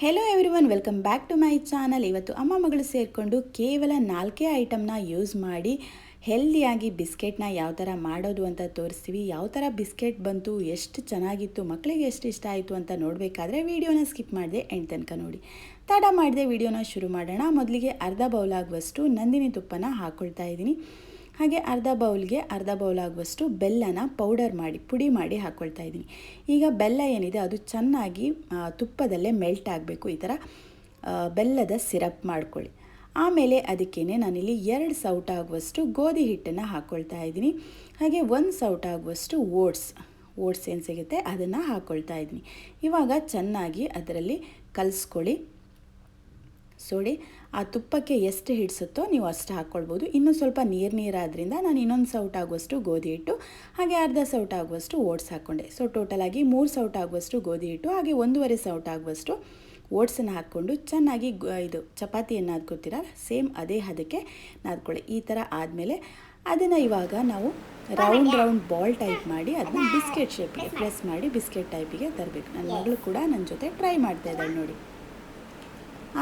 Hello everyone, welcome back to my channel. ಇವತ್ತು ಅಮ್ಮ ಮಗಳು ಸೇರಿಕೊಂಡು ಕೇವಲ 4 ಐಟಮ್ನ ಯೂಸ್ ಮಾಡಿ ಹೆಲ್ದಿಯಾಗಿ ಬಿಸ್ಕೆಟ್ನ ಯಾವ ಥರ ಮಾಡೋದು ಅಂತ ತೋರಿಸ್ತೀವಿ. ಯಾವ ಥರ ಬಿಸ್ಕೆಟ್ ಬಂತು, ಎಷ್ಟು ಚೆನ್ನಾಗಿತ್ತು, ಮಕ್ಕಳಿಗೆ ಎಷ್ಟು ಇಷ್ಟ ಆಯಿತು ಅಂತ ನೋಡಬೇಕಾದ್ರೆ ವಿಡಿಯೋನ ಸ್ಕಿಪ್ ಮಾಡಿದೆ ಎಂಡ್ ತನಕ ನೋಡಿ. ತಡ ಮಾಡಿದೆ ವಿಡಿಯೋನ ಶುರು ಮಾಡೋಣ. ಮೊದಲಿಗೆ ಅರ್ಧ ಬೌಲ್ ಆಗುವಷ್ಟು ನಂದಿನಿ ತುಪ್ಪನ ಹಾಕ್ಕೊಳ್ತಾ ಇದ್ದೀನಿ. ಹಾಗೆ ಅರ್ಧ ಬೌಲ್ ಆಗುವಷ್ಟು ಬೆಲ್ಲನ ಪೌಡರ್ ಮಾಡಿ ಪುಡಿ ಮಾಡಿ ಹಾಕ್ಕೊಳ್ತಾ ಇದ್ದೀನಿ. ಈಗ ಬೆಲ್ಲ ಏನಿದೆ ಅದು ಚೆನ್ನಾಗಿ ತುಪ್ಪದಲ್ಲೇ ಮೆಲ್ಟ್ ಆಗಬೇಕು. ಈ ಥರ ಬೆಲ್ಲದ ಸಿರಪ್ ಮಾಡ್ಕೊಳ್ಳಿ. ಆಮೇಲೆ ಅದಕ್ಕೇ ನಾನಿಲ್ಲಿ 2 ಸೌಟ ಆಗುವಷ್ಟು ಗೋಧಿ ಹಿಟ್ಟನ್ನು ಹಾಕ್ಕೊಳ್ತಾ ಇದ್ದೀನಿ. ಹಾಗೆ 1 ಸೌಟ ಆಗುವಷ್ಟು ಓಟ್ಸ್ ಏನು ಸಿಗುತ್ತೆ ಅದನ್ನು ಹಾಕ್ಕೊಳ್ತಾ ಇದ್ದೀನಿ. ಇವಾಗ ಚೆನ್ನಾಗಿ ಅದರಲ್ಲಿ ಕಲಿಸ್ಕೊಳ್ಳಿ. ಸೋಡಿ ಆ ತುಪ್ಪಕ್ಕೆ ಎಷ್ಟು ಹಿಡಿಸುತ್ತೋ ನೀವು ಅಷ್ಟು ಹಾಕ್ಕೊಳ್ಬೋದು. ಇನ್ನೂ ಸ್ವಲ್ಪ ನೀರಾದ್ರಿಂದ ನಾನು ಇನ್ನೊಂದು ಸೌಟ ಆಗುವಷ್ಟು ಗೋಧಿ ಹಿಟ್ಟು ಹಾಗೆ ಅರ್ಧ ಸೌಟ ಆಗುವಷ್ಟು ಓಟ್ಸ್ ಹಾಕ್ಕೊಂಡೆ. ಸೊ ಟೋಟಲಾಗಿ 3 ಸೌಟ ಆಗುವಷ್ಟು ಗೋಧಿ ಹಿಟ್ಟು ಹಾಗೆ 1.5 ಸೌಟ ಆಗುವಷ್ಟು ಓಟ್ಸನ್ನು ಹಾಕ್ಕೊಂಡು ಚೆನ್ನಾಗಿ ಇದು ಚಪಾತಿಯನ್ನು ನಾದ್ಕೊತೀರ ಸೇಮ್ ಅದೇ ನಾದ್ಕೊಳ್ಳಿ. ಈ ಥರ ಆದಮೇಲೆ ಅದನ್ನು ಇವಾಗ ನಾವು ರೌಂಡ್ ಬಾಲ್ ಟೈಪ್ ಮಾಡಿ ಅದನ್ನ ಬಿಸ್ಕೆಟ್ ಶೇಪಿಗೆ ಪ್ರೆಸ್ ಮಾಡಿ ಬಿಸ್ಕೆಟ್ ಟೈಪಿಗೆ ತರಬೇಕು. ನನ್ನ ಮಗಳು ಕೂಡ ನನ್ನ ಜೊತೆ ಟ್ರೈ ಮಾಡ್ತಾ ಇದ್ದಾಳೆ ನೋಡಿ.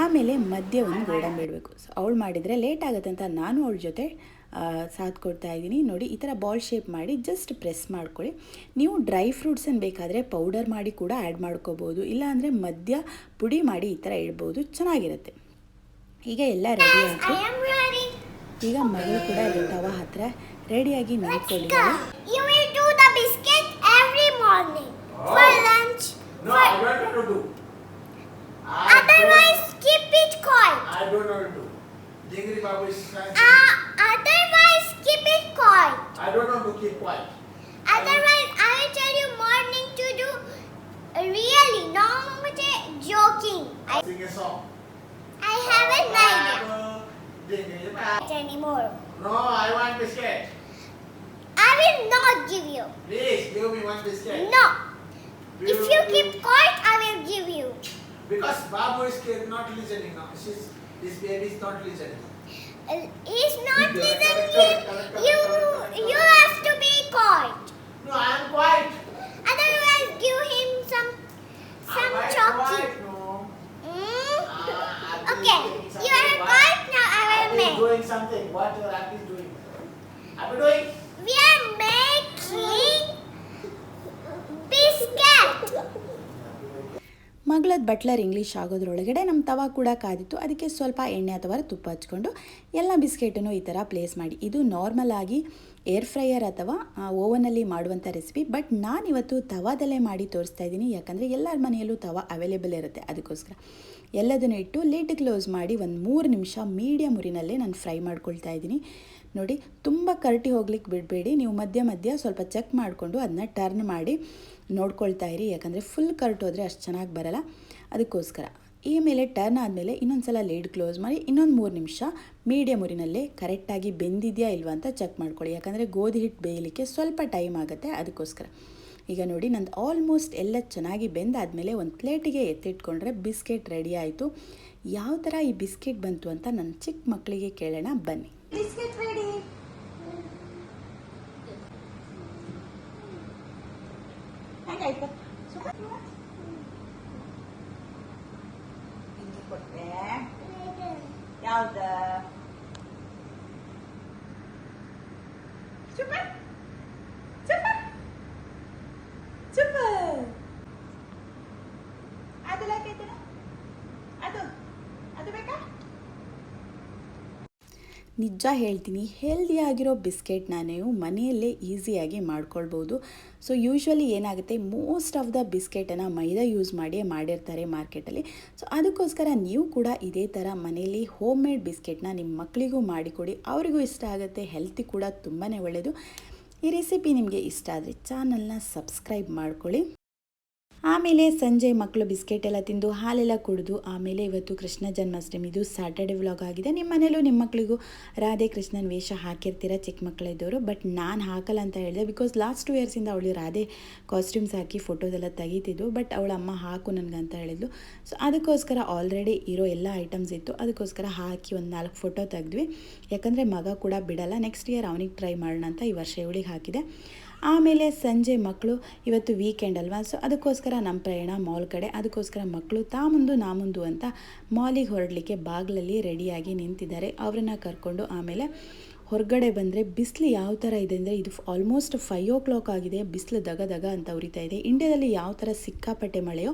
ಆಮೇಲೆ ಮಧ್ಯೆ ಒಂದು ಗೋಡಂಬಿ ಇಡಬೇಕು. ಸೊ ಅವಳು ಮಾಡಿದರೆ ಲೇಟ್ ಆಗುತ್ತೆ ಅಂತ ನಾನು ಅವಳ ಜೊತೆ ಸಾಥ್ ಕೊಡ್ತಾ ಇದ್ದೀನಿ. ನೋಡಿ ಈ ಥರ ಬಾಲ್ ಶೇಪ್ ಮಾಡಿ ಜಸ್ಟ್ ಪ್ರೆಸ್ ಮಾಡ್ಕೊಳ್ಳಿ. ನೀವು ಡ್ರೈ ಫ್ರೂಟ್ಸನ್ನು ಬೇಕಾದರೆ ಪೌಡರ್ ಮಾಡಿ ಕೂಡ ಆ್ಯಡ್ ಮಾಡ್ಕೋಬೋದು, ಇಲ್ಲಾಂದರೆ ಮಧ್ಯ ಪುಡಿ ಮಾಡಿ ಈ ಥರ ಇಡ್ಬೋದು, ಚೆನ್ನಾಗಿರುತ್ತೆ. ಈಗ ಎಲ್ಲ ರೆಡಿ ಆಯಿತು. ಈಗ ಮಗಳು ಕೂಡ ತವಾ ಹತ್ರ ರೆಡಿಯಾಗಿ ನಿಂತ್ಕೊಳ್ಳಿ. Otherwise, keep it quiet. I don't know to do. Jingri Babu is trying. Otherwise, keep it quiet. I don't know to keep quiet. Otherwise, I will tell you morning to do really, not joking. Sing a song. I have an idea. Jingri Babu. Anymore. No, I want biscuit. I will not give you. Please give me one biscuit. No. If you keep quiet, I will give you. Because Babu is not listening now. This baby is not listening. He's not listening. You have to be quiet. No, I am quiet. Otherwise, give him some chocolate. No. Okay, you are quiet now. I will Abhi make. doing something. What your Abhi is doing? Abhi doing? We are making biscuit. ಮಗಳದ್ದು butler English ಆಗೋದ್ರೊಳಗಡೆ ನಮ್ಮ ತವಾ ಕೂಡ ಕಾದಿತ್ತು. ಅದಕ್ಕೆ ಸ್ವಲ್ಪ ಎಣ್ಣೆ ಅಥವಾ ತುಪ್ಪ ಹಚ್ಕೊಂಡು ಎಲ್ಲ ಬಿಸ್ಕೆಟನ್ನು ಈ ಥರ ಪ್ಲೇಸ್ ಮಾಡಿ. ಇದು ನಾರ್ಮಲ್ ಆಗಿ ಏರ್ ಫ್ರೈಯರ್ ಅಥವಾ ಓವನಲ್ಲಿ ಮಾಡುವಂಥ ರೆಸಿಪಿ, ಬಟ್ ನಾನಿವತ್ತು ತವಾದಲ್ಲೇ ಮಾಡಿ ತೋರಿಸ್ತಾ ಇದ್ದೀನಿ. ಯಾಕಂದರೆ ಎಲ್ಲರ ಮನೆಯಲ್ಲೂ ತವಾ ಅವೈಲೇಬಲ್ ಇರುತ್ತೆ. ಅದಕ್ಕೋಸ್ಕರ ಎಲ್ಲದನ್ನು ಇಟ್ಟು ಲಿಡ್ ಕ್ಲೋಸ್ ಮಾಡಿ ಒಂದು 3 ನಿಮಿಷ ಮೀಡಿಯಮ್ ಉರಿನಲ್ಲೇ ನಾನು ಫ್ರೈ ಮಾಡ್ಕೊಳ್ತಾ ಇದ್ದೀನಿ. ನೋಡಿ, ತುಂಬ ಕರಟಿ ಹೋಗ್ಲಿಕ್ಕೆ ಬಿಡಬೇಡಿ. ನೀವು ಮಧ್ಯ ಸ್ವಲ್ಪ ಚೆಕ್ ಮಾಡಿಕೊಂಡು ಅದನ್ನ ಟರ್ನ್ ಮಾಡಿ ನೋಡ್ಕೊಳ್ತಾ ಇರಿ. ಯಾಕಂದರೆ ಫುಲ್ ಕರಟೋದ್ರೆ ಅಷ್ಟು ಚೆನ್ನಾಗಿ ಬರಲ್ಲ, ಅದಕ್ಕೋಸ್ಕರ. ಈ ಮೇಲೆ ಟರ್ನ್ ಆದಮೇಲೆ ಇನ್ನೊಂದು ಸಲ ಲಿಡ್ ಕ್ಲೋಸ್ ಮಾಡಿ ಇನ್ನೊಂದು 3 ನಿಮಿಷ ಮೀಡಿಯಮ್ ಉರಿನಲ್ಲೇ ಕರೆಕ್ಟಾಗಿ ಬೆಂದಿದೆಯಾ ಇಲ್ವಾ ಅಂತ ಚೆಕ್ ಮಾಡ್ಕೊಳ್ಳಿ. ಯಾಕಂದರೆ ಗೋಧಿ ಹಿಟ್ಟು ಬೇಯಲಿಕ್ಕೆ ಸ್ವಲ್ಪ ಟೈಮ್ ಆಗುತ್ತೆ, ಅದಕ್ಕೋಸ್ಕರ. ಈಗ ನೋಡಿ, ನಂದು ಆಲ್ಮೋಸ್ಟ್ ಎಲ್ಲ ಚೆನ್ನಾಗಿ ಬೆಂದಾದಮೇಲೆ ಒಂದು ಪ್ಲೇಟಿಗೆ ಎತ್ತಿಟ್ಕೊಂಡ್ರೆ ಬಿಸ್ಕೆಟ್ ರೆಡಿ ಆಯಿತು. ಯಾವ ಥರ ಈ ಬಿಸ್ಕೆಟ್ ಬಂತು ಅಂತ ನನ್ನ ಚಿಕ್ಕ ಮಕ್ಕಳಿಗೆ ಕೇಳೋಣ ಬನ್ನಿ. Biscuit ready. ಹೇಗಾಯ್ತು? ಕೊಟ್ಟೆ ಯಾವ್ದ ಸೂಪರ್ ಸೂಪರ್ ಸೂಪರ್. ಅದು ಲಾಕೈತೆ, ಅದು ಬೇಕಾ? ನಿಜ ಹೇಳ್ತೀನಿ, ಹೆಲ್ದಿಯಾಗಿರೋ ಬಿಸ್ಕೆಟ್ನ ನೀವು ಮನೆಯಲ್ಲೇ ಈಸಿಯಾಗಿ ಮಾಡ್ಕೊಳ್ಬೋದು. ಸೊ ಯೂಶ್ವಲಿ ಏನಾಗುತ್ತೆ, ಮೋಸ್ಟ್ ಆಫ್ ದ ಬಿಸ್ಕೆಟನ್ನು ಮೈದಾ ಯೂಸ್ ಮಾಡಿರ್ತಾರೆ ಮಾರ್ಕೆಟಲ್ಲಿ. ಸೊ ಅದಕ್ಕೋಸ್ಕರ ನೀವು ಕೂಡ ಇದೇ ಥರ ಮನೆಯಲ್ಲಿ ಹೋಮ್ ಮೇಡ್ ಬಿಸ್ಕೆಟ್ನ ನಿಮ್ಮ ಮಕ್ಕಳಿಗೂ ಮಾಡಿಕೊಡಿ. ಅವರಿಗೂ ಇಷ್ಟ ಆಗುತ್ತೆ, ಹೆಲ್ತಿ ಕೂಡ ತುಂಬಾ ಒಳ್ಳೆಯದು. ಈ ರೆಸಿಪಿ ನಿಮಗೆ ಇಷ್ಟ ಆದರೆ ಚಾನಲ್ನ ಸಬ್ಸ್ಕ್ರೈಬ್ ಮಾಡ್ಕೊಳ್ಳಿ. ಆಮೇಲೆ ಸಂಜೆ ಮಕ್ಕಳು ಬಿಸ್ಕೆಟ್ ಎಲ್ಲ ತಿಂದು ಹಾಲೆಲ್ಲ ಕುಡಿದು ಆಮೇಲೆ ಇವತ್ತು ಕೃಷ್ಣ ಜನ್ಮಾಷ್ಟಮಿದು ಸ್ಯಾಟರ್ಡೆ ವ್ಲಾಗ್ ಆಗಿದೆ. ನಿಮ್ಮ ಮನೇಲೂ ನಿಮ್ಮ ಮಕ್ಕಳಿಗೂ ರಾಧೆ ಕೃಷ್ಣನ ವೇಷ ಹಾಕಿರ್ತೀರ ಚಿಕ್ಕ ಮಕ್ಕಳಿದ್ದವರು. ಬಟ್ ನಾನು ಹಾಕಲ್ಲ ಅಂತ ಹೇಳಿದೆ, ಬಿಕಾಸ್ ಲಾಸ್ಟ್ 2 ಇಯರ್ಸಿಂದ ಅವಳು ರಾಧೆ ಕಾಸ್ಟ್ಯೂಮ್ಸ್ ಹಾಕಿ ಫೋಟೋದೆಲ್ಲ ತೆಗೀತಿದ್ದು. ಬಟ್ ಅವಳ ಅಮ್ಮ ಹಾಕು ನನಗಂತ ಹೇಳಿದ್ಲು. ಸೊ ಅದಕ್ಕೋಸ್ಕರ ಆಲ್ರೆಡಿ ಇರೋ ಎಲ್ಲ ಐಟಮ್ಸ್ ಇತ್ತು, ಅದಕ್ಕೋಸ್ಕರ ಹಾಕಿ ಒಂದು 4 ಫೋಟೋ ತೆಗೆದ್ವಿ. ಯಾಕಂದರೆ ಮಗ ಕೂಡ ಬಿಡಲ್ಲ, ನೆಕ್ಸ್ಟ್ ಇಯರ್ ಅವನಿಗೆ ಟ್ರೈ ಮಾಡೋಣ ಅಂತ ಈ ವರ್ಷ ಇವಳಿಗೆ ಹಾಕಿದೆ. ಆಮೇಲೆ ಸಂಜೆ ಮಕ್ಕಳು ಇವತ್ತು ವೀಕೆಂಡ್ ಅಲ್ವಾ, ಸೊ ಅದಕ್ಕೋಸ್ಕರ ನಮ್ಮ ಪ್ರಯಾಣ ಮಾಲ್ ಕಡೆ. ಅದಕ್ಕೋಸ್ಕರ ಮಕ್ಕಳು ಮುಂದು ನಾ ಮುಂದು ಅಂತ ಮಾಲಿಗೆ ಹೊರಡಲಿಕ್ಕೆ ಬಾಗಿಲಲ್ಲಿ ರೆಡಿಯಾಗಿ ನಿಂತಿದ್ದಾರೆ. ಅವ್ರನ್ನ ಕರ್ಕೊಂಡು ಆಮೇಲೆ ಹೊರಗಡೆ ಬಂದರೆ ಬಿಸಿಲು ಯಾವ ಥರ ಇದೆ ಅಂದರೆ, ಇದು ಆಲ್ಮೋಸ್ಟ್ 5 o'clock ಆಗಿದೆ. ಬಿಸಿಲು ದಗ ಅಂತ ಉರಿತಾ ಇದೆ. ಇಂಡಿಯಾದಲ್ಲಿ ಯಾವ ಥರ ಸಿಕ್ಕಾಪಟ್ಟೆ ಮಳೆಯೋ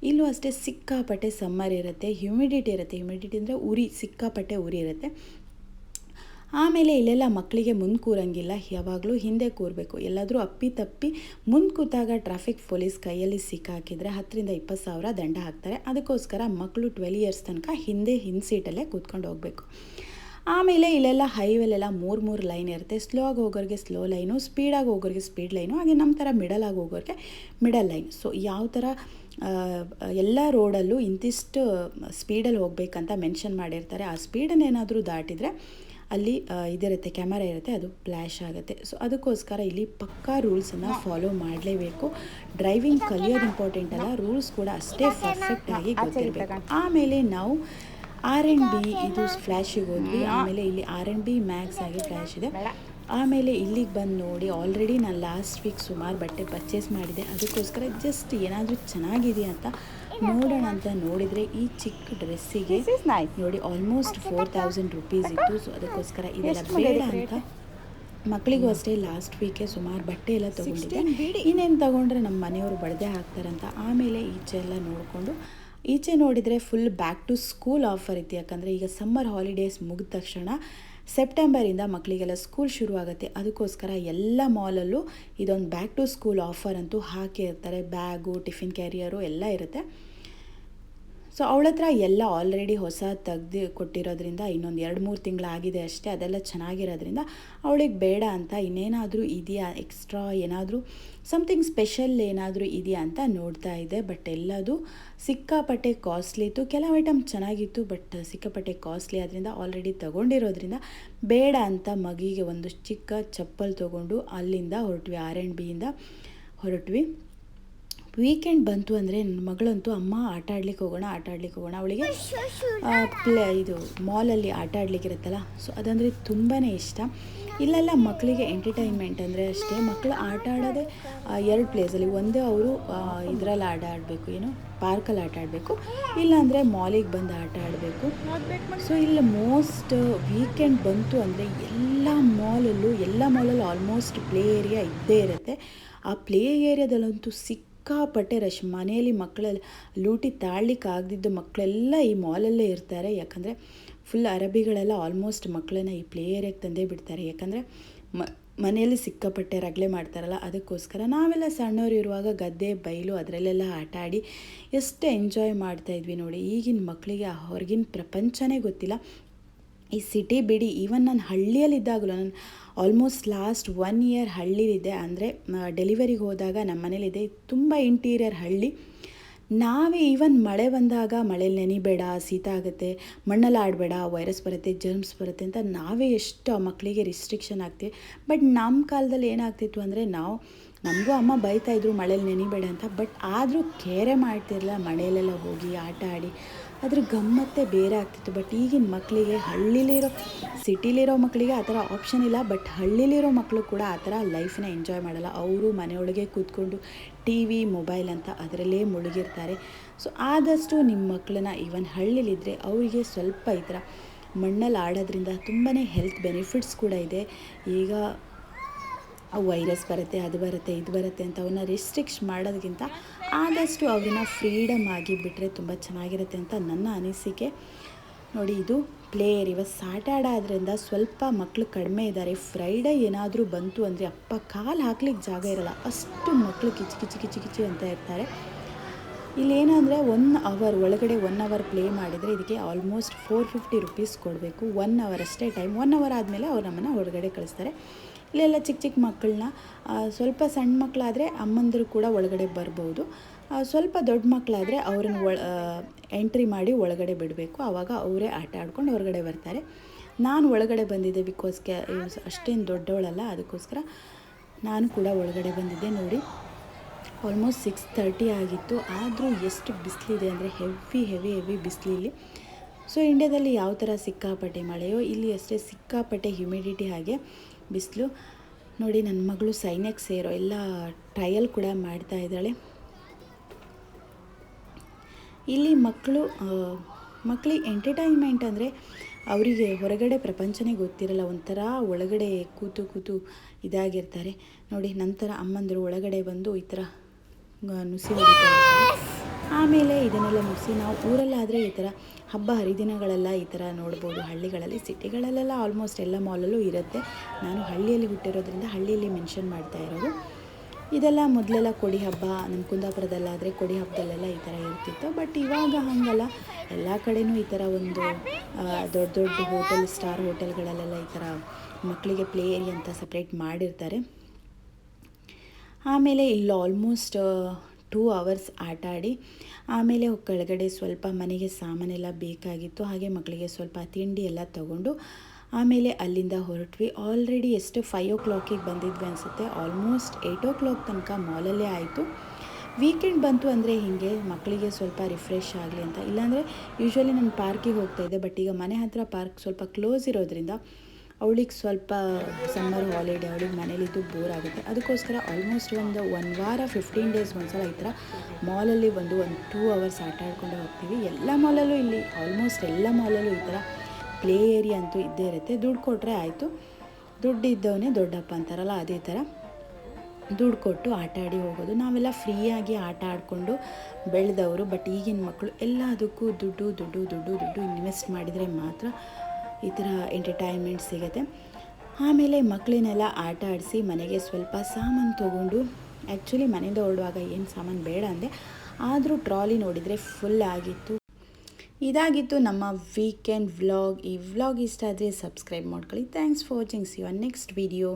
ಇಲ್ಲೂ ಅಷ್ಟೇ ಸಿಕ್ಕಾಪಟ್ಟೆ ಸಮ್ಮರ್ ಇರುತ್ತೆ, ಹ್ಯುಮಿಡಿಟಿ ಇರುತ್ತೆ. ಹ್ಯುಮಿಡಿಟಿ ಅಂದರೆ ಸಿಕ್ಕಾಪಟ್ಟೆ ಉರಿ ಇರುತ್ತೆ. ಆಮೇಲೆ ಇಲ್ಲೆಲ್ಲ ಮಕ್ಕಳಿಗೆ ಮುಂದೆ ಕೂರಂಗಿಲ್ಲ, ಯಾವಾಗಲೂ ಹಿಂದೆ ಕೂರಬೇಕು. ಎಲ್ಲಾದರೂ ಅಪ್ಪಿ ಮುಂದೆ ಕೂತಾಗ ಟ್ರಾಫಿಕ್ ಪೊಲೀಸ್ ಕೈಯಲ್ಲಿ ಸಿಕ್ಕಾಕಿದರೆ 10,000-20,000 ದಂಡ ಹಾಕ್ತಾರೆ. ಅದಕ್ಕೋಸ್ಕರ ಮಕ್ಕಳು 12 years ತನಕ ಹಿಂದೆ ಸೀಟಲ್ಲೇ ಕೂತ್ಕೊಂಡು ಹೋಗಬೇಕು. ಆಮೇಲೆ ಇಲ್ಲೆಲ್ಲ ಹೈವೇಲೆಲ್ಲ 3 ಲೈನ್ ಇರುತ್ತೆ. ಸ್ಲೋ ಆಗಿ ಹೋಗೋರಿಗೆ ಸ್ಲೋ ಲೈನು, ಸ್ಪೀಡಾಗಿ ಹೋಗೋರಿಗೆ ಸ್ಪೀಡ್ ಲೈನು, ಹಾಗೆ ನಮ್ಮ ಥರ ಮಿಡಲ್ ಆಗಿ ಹೋಗೋರಿಗೆ ಮಿಡಲ್ ಲೈನ್. ಸೊ ಯಾವ ಥರ ಎಲ್ಲ ರೋಡಲ್ಲೂ ಇಂತಿಷ್ಟು ಸ್ಪೀಡಲ್ಲಿ ಹೋಗ್ಬೇಕಂತ ಮೆನ್ಷನ್ ಮಾಡಿರ್ತಾರೆ. ಆ ಸ್ಪೀಡನ್ನು ಏನಾದರೂ ದಾಟಿದರೆ ಅಲ್ಲಿ ಇದಿರುತ್ತೆ, ಕ್ಯಾಮರಾ ಇರುತ್ತೆ, ಅದು ಫ್ಲ್ಯಾಶ್ ಆಗುತ್ತೆ. ಸೊ ಅದಕ್ಕೋಸ್ಕರ ಇಲ್ಲಿ ಪಕ್ಕಾ ರೂಲ್ಸನ್ನು ಫಾಲೋ ಮಾಡಲೇಬೇಕು. ಡ್ರೈವಿಂಗ್ ಕಲಿಯೋದು ಇಂಪಾರ್ಟೆಂಟ್ ಅಲ್ಲ, ರೂಲ್ಸ್ ಕೂಡ ಅಷ್ಟೇ ಪರ್ಫೆಕ್ಟಾಗಿ ಗೊತ್ತಿರಬೇಕು. ಆಮೇಲೆ ನಾವು R&B ಇದು ಫ್ಲ್ಯಾಶಿಗೆ ಹೋದ್ವಿ. ಆಮೇಲೆ ಇಲ್ಲಿ R&B ಮ್ಯಾಕ್ಸ್ ಆಗಿ ಫ್ಲ್ಯಾಶ್ ಇದೆ. ಆಮೇಲೆ ಇಲ್ಲಿಗೆ ಬಂದು ನೋಡಿ, ಆಲ್ರೆಡಿ ನಾನು ಲಾಸ್ಟ್ ವೀಕ್ ಸುಮಾರು ಬಟ್ಟೆ ಪರ್ಚೇಸ್ ಮಾಡಿದೆ. ಅದಕ್ಕೋಸ್ಕರ ಜಸ್ಟ್ ಏನಾದರೂ ಚೆನ್ನಾಗಿದೆ ಅಂತ ನೋಡೋಣ ಅಂತ ನೋಡಿದರೆ ಈ ಚಿಕ್ಕ ಡ್ರೆಸ್ಸಿಗೆ ನೋಡಿ ಆಲ್ಮೋಸ್ಟ್ 4,000 rupees ಇತ್ತು. ಸೊ ಅದಕ್ಕೋಸ್ಕರ ಇದೆಲ್ಲ ಬೇಡ ಅಂತ ಮಕ್ಕಳಿಗೂ ಅಷ್ಟೇ ಲಾಸ್ಟ್ ವೀಕೆ ಸುಮಾರು ಬಟ್ಟೆ ಎಲ್ಲ ತೊಗೊಂಡಿದ್ದೆ. ಇನ್ನೇನು ತೊಗೊಂಡ್ರೆ ನಮ್ಮ ಮನೆಯವರು ಬಡದೆ ಹಾಕ್ತಾರಂತ. ಆಮೇಲೆ ಈಚೆ ಎಲ್ಲ ನೋಡಿಕೊಂಡು ಈಚೆ ನೋಡಿದರೆ full back to school offer ಇತ್ತು. ಯಾಕಂದರೆ ಈಗ ಸಮ್ಮರ್ ಹಾಲಿಡೇಸ್ ಮುಗಿದ ತಕ್ಷಣ ಸೆಪ್ಟೆಂಬರಿಂದ ಮಕ್ಕಳಿಗೆಲ್ಲ ಸ್ಕೂಲ್ ಶುರು ಆಗುತ್ತೆ. ಅದಕ್ಕೋಸ್ಕರ ಎಲ್ಲ ಮಾಲಲ್ಲೂ ಇದೊಂದು ಬ್ಯಾಕ್ ಟು ಸ್ಕೂಲ್ ಆಫರ್ ಅಂತೂ ಹಾಕಿರ್ತಾರೆ. ಬ್ಯಾಗು, ಟಿಫಿನ್ ಕ್ಯಾರಿಯರು ಎಲ್ಲ ಇರುತ್ತೆ. ಸೊ ಅವಳ ಹತ್ರ ಎಲ್ಲ ಆಲ್ರೆಡಿ ಹೊಸ ತೆಗ್ದು ಕೊಟ್ಟಿರೋದ್ರಿಂದ ಇನ್ನೊಂದು 2-3 ತಿಂಗಳಾಗಿದೆ ಅಷ್ಟೇ. ಅದೆಲ್ಲ ಚೆನ್ನಾಗಿರೋದ್ರಿಂದ ಅವಳಿಗೆ ಬೇಡ ಅಂತ ಇನ್ನೇನಾದರೂ ಇದೆಯಾ ಎಕ್ಸ್ಟ್ರಾ, ಏನಾದರೂ ಸಮಥಿಂಗ್ ಸ್ಪೆಷಲ್ ಏನಾದರೂ ಇದೆಯಾ ಅಂತ ನೋಡ್ತಾ ಇದೆ. ಬಟ್ ಎಲ್ಲದು ಸಿಕ್ಕಾಪಟ್ಟೆ ಕಾಸ್ಟ್ಲಿ ಇತ್ತು. ಕೆಲವು ಐಟಮ್ ಚೆನ್ನಾಗಿತ್ತು, ಬಟ್ ಸಿಕ್ಕಾಪಟ್ಟೆ ಕಾಸ್ಟ್ಲಿ ಆದ್ದರಿಂದ ಆಲ್ರೆಡಿ ತೊಗೊಂಡಿರೋದ್ರಿಂದ ಬೇಡ ಅಂತ ಮಗಿಗೆ ಒಂದು ಚಿಕ್ಕ ಚಪ್ಪಲ್ ತೊಗೊಂಡು ಅಲ್ಲಿಂದ ಹೊರಟ್ವಿ, R&Bಯಿಂದ ಹೊರಟ್ವಿ. ವೀಕೆಂಡ್ ಬಂತು ಅಂದರೆ ನನ್ನ ಮಗಳಂತೂ ಅಮ್ಮ ಆಟ ಆಡ್ಲಿಕ್ಕೆ ಹೋಗೋಣ ಅವಳಿಗೆ ಇದು ಮಾಲಲ್ಲಿ ಆಟ ಆಡ್ಲಿಕ್ಕಿರುತ್ತಲ್ಲ, ಸೊ ಅದಂದರೆ ತುಂಬಾ ಇಷ್ಟ. ಇಲ್ಲೆಲ್ಲ ಮಕ್ಕಳಿಗೆ ಎಂಟರ್ಟೈನ್ಮೆಂಟ್ ಅಂದರೆ ಅಷ್ಟೇ, ಮಕ್ಕಳು ಆಟ ಆಡೋದೇ 2 ಪ್ಲೇಸಲ್ಲಿ. ಒಂದೇ ಅವರು ಇದರಲ್ಲಿ ಆಟ ಆಡಬೇಕು, ಏನು ಪಾರ್ಕಲ್ಲಿ ಆಟ ಆಡಬೇಕು, ಇಲ್ಲಾಂದರೆ ಮಾಲಿಗೆ ಬಂದು ಆಟ ಆಡಬೇಕು. ಸೊ ಇಲ್ಲಿ ಮೋಸ್ಟ್ ವೀಕೆಂಡ್ ಬಂತು ಅಂದರೆ ಎಲ್ಲ ಮಾಲಲ್ಲೂ ಆಲ್ಮೋಸ್ಟ್ ಪ್ಲೇ ಏರಿಯಾ ಇದ್ದೇ ಇರುತ್ತೆ. ಆ ಪ್ಲೇ ಏರಿಯಾದಲ್ಲಂತೂ ಸಿಕ್ಕಾಪಟ್ಟೆ ರಶ್. ಮನೆಯಲ್ಲಿ ಮಕ್ಕಳೆಲ್ಲ ಲೂಟಿ ತಾಳ್ಲಿಕ್ಕೆ ಆಗದಿದ್ದ ಮಕ್ಕಳೆಲ್ಲ ಈ ಮಾಲಲ್ಲೇ ಇರ್ತಾರೆ. ಯಾಕಂದರೆ ಫುಲ್ ಅರಬಿಗಳೆಲ್ಲ ಆಲ್ಮೋಸ್ಟ್ ಮಕ್ಕಳನ್ನ ಈ ಪ್ಲೇ ಏರಿಯಾಗೆ ತಂದೇ ಬಿಡ್ತಾರೆ. ಯಾಕಂದರೆ ಮನೆಯಲ್ಲಿ ಸಿಕ್ಕಾಪಟ್ಟೆ ರಗಳೆ ಮಾಡ್ತಾರಲ್ಲ, ಅದಕ್ಕೋಸ್ಕರ. ನಾವೆಲ್ಲ ಸಣ್ಣವರು ಇರುವಾಗ ಗದ್ದೆ ಬಯಲು ಅದರಲ್ಲೆಲ್ಲ ಆಟ ಆಡಿ ಎಷ್ಟು ಎಂಜಾಯ್ ಮಾಡ್ತಾಯಿದ್ವಿ ನೋಡಿ. ಈಗಿನ ಮಕ್ಕಳಿಗೆ ಹೊರಗಿನ ಪ್ರಪಂಚನೇ ಗೊತ್ತಿಲ್ಲ. ಈ ಸಿಟಿ ಬಿಡಿ, ಈವನ್ ನಾನು ಹಳ್ಳಿಯಲ್ಲಿದ್ದಾಗಲೂ, ನಾನು ಆಲ್ಮೋಸ್ಟ್ ಲಾಸ್ಟ್ 1 year ಹಳ್ಳಿಲಿದ್ದೆ. ಅಂದರೆ ಡೆಲಿವರಿಗೆ ಹೋದಾಗ ನಮ್ಮ ಮನೇಲಿದೆ ತುಂಬ ಇಂಟೀರಿಯರ್ ಹಳ್ಳಿ. ನಾವೇ ಈವನ್ ಮಳೆ ಬಂದಾಗ ಮಳೇಲಿ ನೆನಿಬೇಡ, ಶೀತ ಆಗುತ್ತೆ, ಮಣ್ಣಲ್ಲಿ ಆಡಬೇಡ, ವೈರಸ್ ಬರುತ್ತೆ, ಜರ್ಮ್ಸ್ ಬರುತ್ತೆ ಅಂತ ನಾವೇ ಎಷ್ಟು ಆ ಮಕ್ಕಳಿಗೆ ರಿಸ್ಟ್ರಿಕ್ಷನ್ ಆಗ್ತೀವಿ. ಬಟ್ ನಮ್ಮ ಕಾಲದಲ್ಲಿ ಏನಾಗ್ತಿತ್ತು ಅಂದರೆ, ನಮಗೂ ಅಮ್ಮ ಬೈತಾಯಿದ್ರು ಮಳೇಲಿ ನೆನಿಬೇಡ ಅಂತ. ಬಟ್ ಆದರೂ ಕೇರೆ ಮಾಡ್ತಿರಲಿಲ್ಲ. ಮಳೆಯಲ್ಲೆಲ್ಲ ಹೋಗಿ ಆಟ ಆಡಿ ಅದ್ರ ಗಮ್ಮತ್ತೇ ಬೇರೆ ಆಗ್ತಿತ್ತು. ಬಟ್ ಈಗಿನ ಮಕ್ಕಳಿಗೆ ಸಿಟಿಲಿರೋ ಮಕ್ಕಳಿಗೆ ಆ ಥರ ಆಪ್ಷನ್ ಇಲ್ಲ. ಬಟ್ ಹಳ್ಳಿಲಿರೋ ಮಕ್ಕಳು ಕೂಡ ಆ ಥರ ಲೈಫನ್ನ ಎಂಜಾಯ್ ಮಾಡಲ್ಲ. ಅವರು ಮನೆಯೊಳಗೆ ಕೂತ್ಕೊಂಡು TV, ಮೊಬೈಲ್ ಅಂತ ಅದರಲ್ಲೇ ಮುಳುಗಿರ್ತಾರೆ. ಸೊ ಆದಷ್ಟು ನಿಮ್ಮ ಮಕ್ಕಳನ್ನ ಈವನ್ ಹಳ್ಳಿಲಿದ್ದರೆ ಅವರಿಗೆ ಸ್ವಲ್ಪ ಈ ಥರ ಮಣ್ಣಲ್ಲಿ ಆಡೋದ್ರಿಂದ ತುಂಬಾ ಹೆಲ್ತ್ ಬೆನಿಫಿಟ್ಸ್ ಕೂಡ ಇದೆ. ಈಗ ವೈರಸ್ ಬರುತ್ತೆ, ಅದು ಬರುತ್ತೆ, ಇದು ಬರುತ್ತೆ ಅಂತ ಅವನ್ನ ರಿಸ್ಟ್ರಿಕ್ಟ್ ಮಾಡೋದಕ್ಕಿಂತ ಆದಷ್ಟು ಅವನ್ನ ಫ್ರೀಡಮ್ ಆಗಿ ಬಿಟ್ಟರೆ ತುಂಬ ಚೆನ್ನಾಗಿರುತ್ತೆ ಅಂತ ನನ್ನ ಅನಿಸಿಕೆ. ನೋಡಿ, ಇದು ಪ್ಲೇ ಏರಿಯಾ. ಸಾಟರ್ಡೆ ಆದ್ದರಿಂದ ಸ್ವಲ್ಪ ಮಕ್ಕಳು ಕಡಿಮೆ ಇದ್ದಾರೆ. ಫ್ರೈಡೇ ಏನಾದರೂ ಬಂತು ಅಂದರೆ ಅಪ್ಪ ಕಾಲು ಹಾಕ್ಲಿಕ್ಕೆ ಜಾಗ ಇರಲ್ಲ, ಅಷ್ಟು ಮಕ್ಕಳು ಕಿಚಿ ಅಂತ ಇರ್ತಾರೆ. ಇಲ್ಲೇನಂದರೆ 1 hour ಒಳಗಡೆ 1 hour ಪ್ಲೇ ಮಾಡಿದರೆ ಇದಕ್ಕೆ ಆಲ್ಮೋಸ್ಟ್ 450 rupees ಕೊಡಬೇಕು. 1 hour ಅಷ್ಟೇ ಟೈಮ್. 1 hour ಆದಮೇಲೆ ಅವ್ರು ನಮ್ಮನ್ನು ಹೊರಗಡೆ ಕಳಿಸ್ತಾರೆ. ಇಲ್ಲೆಲ್ಲ ಚಿಕ್ಕ ಮಕ್ಕಳನ್ನ, ಸ್ವಲ್ಪ ಸಣ್ಣ ಮಕ್ಕಳಾದರೆ ಅಮ್ಮಂದರು ಕೂಡ ಒಳಗಡೆ ಬರ್ಬೋದು. ಸ್ವಲ್ಪ ದೊಡ್ಡ ಮಕ್ಕಳಾದರೆ ಅವ್ರನ್ನ ಎಂಟ್ರಿ ಮಾಡಿ ಒಳಗಡೆ ಬಿಡಬೇಕು. ಆವಾಗ ಅವರೇ ಆಟ ಆಡ್ಕೊಂಡು ಹೊರಗಡೆ ಬರ್ತಾರೆ. ನಾನು ಒಳಗಡೆ ಬಂದಿದ್ದೆ, ಬಿಕಾಸ್ ಅಷ್ಟೇನು ದೊಡ್ಡವಳಲ್ಲ, ಅದಕ್ಕೋಸ್ಕರ ನಾನು ಕೂಡ ಒಳಗಡೆ ಬಂದಿದ್ದೆ. ನೋಡಿ, ಆಲ್ಮೋಸ್ಟ್ 6:30 ಆಗಿತ್ತು. ಆದರೂ ಎಷ್ಟು ಬಿಸಿಲಿದೆ ಅಂದರೆ ಹೆವಿ ಬಿಸಿಲಿಲ್ಲಿ. ಸೊ ಇಂಡಿಯಾದಲ್ಲಿ ಯಾವ ಥರ ಸಿಕ್ಕಾಪಟ್ಟೆ ಮಳೆಯೋ ಇಲ್ಲಿ ಅಷ್ಟೇ ಸಿಕ್ಕಾಪಟ್ಟೆ ಹ್ಯುಮಿಡಿಟಿ, ಹಾಗೆ ಬಿಸಿಲು. ನೋಡಿ ನನ್ನ ಮಗಳು ಸೈನ್ಯಕ್ಕೆ ಸೇರೋ ಎಲ್ಲ ಟ್ರಯಲ್ ಕೂಡ ಮಾಡ್ತಾ ಇದ್ದಾಳೆ. ಇಲ್ಲಿ ಮಕ್ಕಳಿಗೆ ಎಂಟರ್ಟೈನ್ಮೆಂಟ್ ಅಂದರೆ ಅವರಿಗೆ ಹೊರಗಡೆ ಪ್ರಪಂಚನೇ ಗೊತ್ತಿರಲ್ಲ, ಒಂಥರ ಒಳಗಡೆ ಕೂತು ಇದಾಗಿರ್ತಾರೆ ನೋಡಿ. ನಂತರ ಅಮ್ಮಂದರು ಒಳಗಡೆ ಬಂದು ಈ ಥರ ನುಸಿ ಹೊಡಿತಾರೆ. ಆಮೇಲೆ ಇದನ್ನೆಲ್ಲ ಮುಗಿಸಿ ನಾವು ಊರಲ್ಲಾದರೆ ಈ ಥರ ಹಬ್ಬ ಹರಿದಿನಗಳೆಲ್ಲ ಈ ಥರ ನೋಡ್ಬೋದು. ಹಳ್ಳಿಗಳಲ್ಲಿ, ಸಿಟಿಗಳಲ್ಲೆಲ್ಲ ಆಲ್ಮೋಸ್ಟ್ ಎಲ್ಲ ಮಾಲಲ್ಲೂ ಇರುತ್ತೆ. ನಾನು ಹಳ್ಳಿಯಲ್ಲಿ ಹುಟ್ಟಿರೋದ್ರಿಂದ ಹಳ್ಳಿಯಲ್ಲಿ ಮೆನ್ಷನ್ ಮಾಡ್ತಾ ಇರೋದು. ಇದೆಲ್ಲ ಮೊದಲೆಲ್ಲ ಕೊಡಿ ಹಬ್ಬ, ನಮ್ಮ ಕುಂದಾಪುರದಲ್ಲಾದರೆ ಕೊಡಿ ಹಬ್ಬದಲ್ಲೆಲ್ಲ ಈ ಥರ ಇರ್ತಿತ್ತು. ಬಟ್ ಇವಾಗ ಹಾಗಲ್ಲ, ಎಲ್ಲ ಕಡೆಯೂ ಈ ಥರ ಒಂದು ದೊಡ್ಡ ಹೋಟೆಲ್, ಸ್ಟಾರ್ ಹೋಟೆಲ್ಗಳಲ್ಲೆಲ್ಲ ಈ ಥರ ಮಕ್ಕಳಿಗೆ ಪ್ಲೇ ಏರಿಯಾ ಅಂತ ಸಪ್ರೇಟ್ ಮಾಡಿರ್ತಾರೆ. ಆಮೇಲೆ ಇಲ್ಲಿ ಆಲ್ಮೋಸ್ಟ್ 2 hours ಆಟ ಆಡಿ ಆಮೇಲೆ ಕೆಳಗಡೆ ಸ್ವಲ್ಪ ಮನೆಗೆ ಸಾಮಾನೆಲ್ಲ ಬೇಕಾಗಿತ್ತು, ಹಾಗೆ ಮಕ್ಕಳಿಗೆ ಸ್ವಲ್ಪ ತಿಂಡಿ ಎಲ್ಲ ತಗೊಂಡು ಆಮೇಲೆ ಅಲ್ಲಿಂದ ಹೊರಟ್ವಿ. ಆಲ್ರೆಡಿ ಎಷ್ಟು 5 o'clock ಬಂದಿದ್ವಿ ಅನಿಸುತ್ತೆ. ಆಲ್ಮೋಸ್ಟ್ 8 o'clock ತನಕ ಮಾಲಲ್ಲೇ ಆಯಿತು. ವೀಕೆಂಡ್ ಬಂತು ಅಂದರೆ ಹೀಗೆ ಮಕ್ಕಳಿಗೆ ಸ್ವಲ್ಪ ರಿಫ್ರೆಶ್ ಆಗಲಿ ಅಂತ. ಇಲ್ಲಾಂದರೆ ಯೂಶ್ವಲಿ ನಾನು ಪಾರ್ಕಿಗೆ ಹೋಗ್ತಾಯಿದ್ದೆ, ಬಟ್ ಈಗ ಮನೆ ಹತ್ತಿರ ಪಾರ್ಕ್ ಸ್ವಲ್ಪ ಕ್ಲೋಸ್ ಇರೋದ್ರಿಂದ ಅವಳಿಗೆ ಸ್ವಲ್ಪ ಸಮ್ಮರ್ ಹಾಲಿಡೇ, ಅವಳಿಗೆ ಮನೇಲಿದ್ದು ಬೋರ್ ಆಗುತ್ತೆ. ಅದಕ್ಕೋಸ್ಕರ ಆಲ್ಮೋಸ್ಟ್ ಒಂದು 1 ವಾರ 15 days ಒಂದ್ಸಲ ಈ ಥರ ಮಾಲಲ್ಲಿ ಬಂದು 2 hours ಆಟ ಆಡ್ಕೊಂಡು ಹೋಗ್ತೀವಿ. ಎಲ್ಲ ಮಾಲಲ್ಲೂ ಇಲ್ಲಿ ಆಲ್ಮೋಸ್ಟ್ ಎಲ್ಲ ಮಾಲಲ್ಲೂ ಈ ಥರ ಪ್ಲೇ ಏರಿಯಾ ಅಂತೂ ಇದ್ದೇ ಇರುತ್ತೆ. ದುಡ್ಡು ಕೊಟ್ಟರೆ ಆಯಿತು, ದುಡ್ಡು ಇದ್ದವನೇ ದೊಡ್ಡಪ್ಪ ಅಂತಾರಲ್ಲ, ಅದೇ ಥರ ದುಡ್ಡು ಕೊಟ್ಟು ಆಟ ಆಡಿ ಹೋಗೋದು. ನಾವೆಲ್ಲ ಫ್ರೀಯಾಗಿ ಆಟ ಆಡಿಕೊಂಡು ಬೆಳೆದವರು. ಬಟ್ ಈಗಿನ ಮಕ್ಕಳು ಎಲ್ಲದಕ್ಕೂ ದುಡ್ಡು ಇನ್ವೆಸ್ಟ್ ಮಾಡಿದರೆ ಮಾತ್ರ ಈ ಥರ ಎಂಟರ್ಟೈನ್ಮೆಂಟ್ ಸಿಗುತ್ತೆ. ಆಮೇಲೆ ಮಕ್ಕಳನ್ನೆಲ್ಲ ಆಟ ಆಡಿಸಿ ಮನೆಗೆ ಸ್ವಲ್ಪ ಸಾಮಾನು ತೊಗೊಂಡು, ಆ್ಯಕ್ಚುಲಿ ಮನೆಯಿಂದ ಹೊರಡುವಾಗ ಏನು ಸಾಮಾನು ಬೇಡ ಅಂದೆ, ಆದರೂ ಟ್ರಾಲಿ ನೋಡಿದರೆ ಫುಲ್ ಆಗಿತ್ತು. ಇದಾಗಿತ್ತು ನಮ್ಮ ವೀಕೆಂಡ್ ವ್ಲಾಗ್. ಈ ವ್ಲಾಗ್ ಇಷ್ಟ ಆದರೆ ಸಬ್ಸ್ಕ್ರೈಬ್ ಮಾಡ್ಕೊಳ್ಳಿ. Thanks for watching. See you on next video.